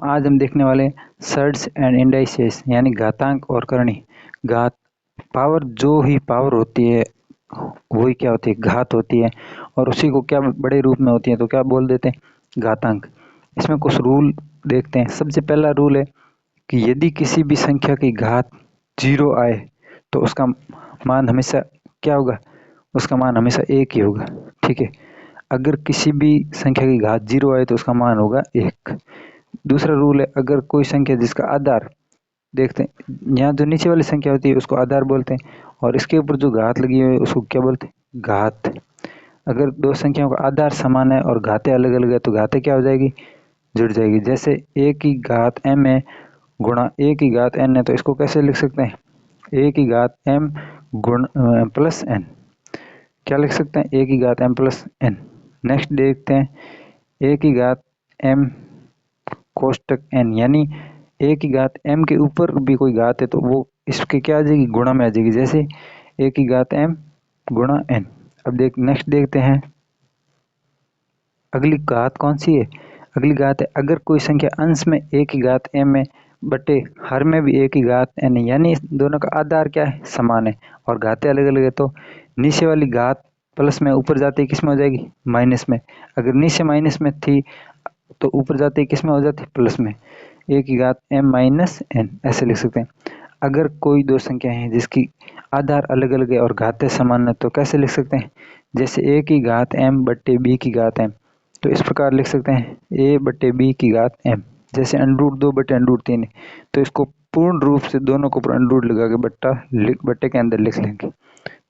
आज हम देखने वाले हैं सर्ड्स एंड इंडाइसेस यानी घातांक और करणी। घात पावर, जो ही पावर होती है वही क्या होती है, घात होती है, और उसी को क्या बड़े रूप में होती है तो क्या बोल देते हैं, घातांक। इसमें कुछ रूल देखते हैं। सबसे पहला रूल है कि यदि किसी भी संख्या की घात 0 आए तो उसका मान हमेशा क्या होगा, उसका मान हमेशा 1 ही होगा। ठीक है, अगर किसी भी संख्या की घात 0 आए तो उसका मान होगा 1। दूसरा रूल है, अगर कोई संख्या जिसका आधार, देखते हैं यहाँ जो नीचे वाली संख्या होती है उसको आधार बोलते हैं, और इसके ऊपर जो घात लगी हुई है उसको क्या बोलते हैं, घात। अगर दो संख्याओं का आधार समान है और घातें अलग अलग है तो घातें क्या हो जाएगी, जुड़ जाएगी। जैसे a की घात m है गुणा a की घात n है, तो इसको कैसे लिख सकते हैं, a की घात m गुण प्लस n। क्या लिख सकते हैं, a की घात m प्लस n। नेक्स्ट देखते हैं a की घात m कोष्टक n, यानी a की घात m के ऊपर भी कोई घात है तो वो इसके क्या आ जाएगी, गुणा में आ जाएगी। जैसे a की घात m गुणा n। अब नेक्स्ट देखते हैं अगली घात कौन सी है। अगली घात है, अगर कोई संख्या अंश में a की घात m है बटे हर में भी a की घात n है, यानी दोनों का आधार क्या है, समान है और घातें अलग अलग है, तो नीचे वाली घात प्लस में ऊपर जाती है किस में हो जाएगी, माइनस में। अगर नीचे माइनस में थी तो ऊपर जाते ही किस में हो जाती है, प्लस में। a की घात m माइनस n ऐसे लिख सकते हैं। अगर कोई दो संख्या है जिसकी आधार अलग अलग है और घातें समान है तो कैसे लिख सकते हैं, जैसे a की घात m बट्टे b की घात m, तो इस प्रकार लिख सकते हैं a बट्टे b की घात m। जैसे √2 बटे √3 है तो इसको पूर्ण रूप से दोनों को ऊपर अंडर रूट लगा के बट्टे के अंदर लिख लेंगे।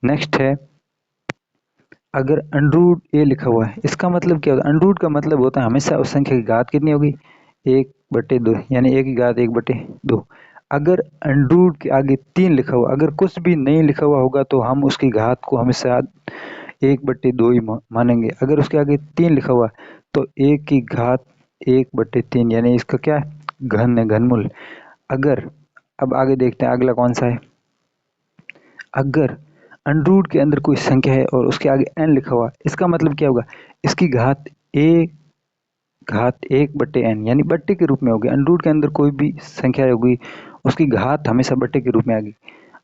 नेक्स्ट है, अगर अंडरूट ए लिखा हुआ है, इसका मतलब क्या होता है, अंडरूट का मतलब होता है हमेशा उस संख्या की घात कितनी होगी, 1/2, यानी a की घात 1/2। अगर अंडरूट के आगे 3 लिखा हुआ, अगर कुछ भी नहीं लिखा हुआ होगा तो हम उसकी घात को हमेशा 1/2 ही मानेंगे। अगर उसके आगे 3 लिखा हुआ तो a की घात 1/3, यानी इसका क्या है, घन है, घनमूल। अगर अब आगे देखते हैं अगला कौन सा है, अगर अंडरूट के अंदर कोई संख्या है और उसके आगे n लिखा हुआ, इसका मतलब क्या होगा, इसकी घात घात 1/n, यानी बट्टे के रूप में होगी। अंडरूट के अंदर कोई भी संख्या होगी उसकी घात हमेशा बट्टे के रूप में आएगी।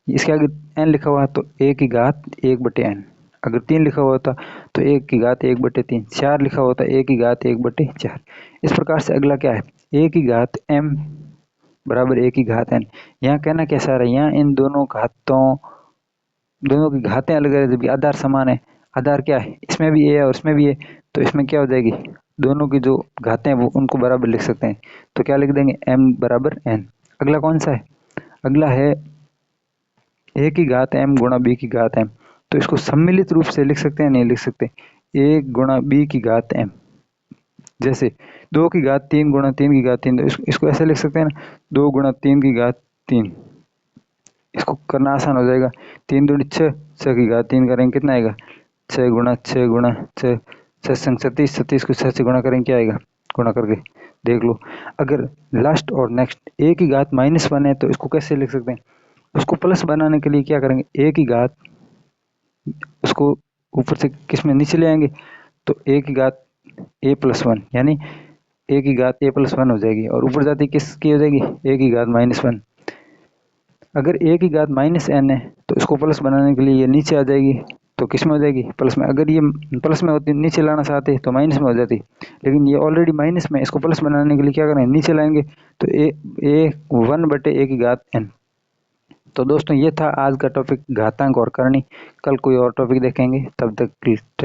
इसके आगे n लिखा हुआ तो a की घात 1/n। अगर 3 लिखा हुआ होता तो a की घात 1/3। 4 लिखा हुआ होता a की घात 1/4। इस प्रकार से अगला क्या है, a की घात m बराबर a की घात n। यहाँ कहना क्या चाह रहा है, यहाँ इन दोनों की घातें अलग है जबकि आधार समान है। आधार क्या है, इसमें भी a है और इसमें भी है, तो इसमें क्या हो जाएगी, दोनों की जो घातें हैं वो उनको बराबर लिख सकते हैं, तो क्या लिख देंगे, m बराबर n। अगला कौन सा है, अगला है a की घात m गुणा b की घात m, तो इसको सम्मिलित रूप से लिख सकते हैं, नहीं लिख सकते, a गुणा b की घात m। जैसे 2 की घात 3 गुणा 3 की घात 3, तो इसको ऐसे लिख सकते हैं ना, 2 गुणा 3 की घात 3। इसको करना आसान हो जाएगा, 3 दूनी 6, 6 की घात 3 करेंगे कितना आएगा, 6 गुणा 6 गुणा 6, 6 संग 37, 37 को 6 से गुणा करेंगे क्या आएगा, गुणा करके देख लो। अगर लास्ट और नेक्स्ट a की घात -1 है तो इसको कैसे लिख सकते हैं, उसको प्लस बनाने के लिए क्या करेंगे, a की घात उसको ऊपर से किस में नीचे ले आएंगे, तो a की घात a+1, यानी a की घात a+1 हो जाएगी, और ऊपर जाती किसकी हो जाएगी, a की घात -1। अगर a की घात -n है तो इसको प्लस बनाने के लिए ये नीचे आ जाएगी, तो किस में हो जाएगी, प्लस में। अगर ये प्लस में होती, नीचे लाना चाहते तो माइनस में हो जाती, लेकिन ये ऑलरेडी माइनस में, इसको प्लस बनाने के लिए क्या करें, नीचे लाएंगे, तो a 1/a की घात n। तो दोस्तों ये था आज का टॉपिक, घातांक और करनी। कल कोई और टॉपिक देखेंगे, तब तक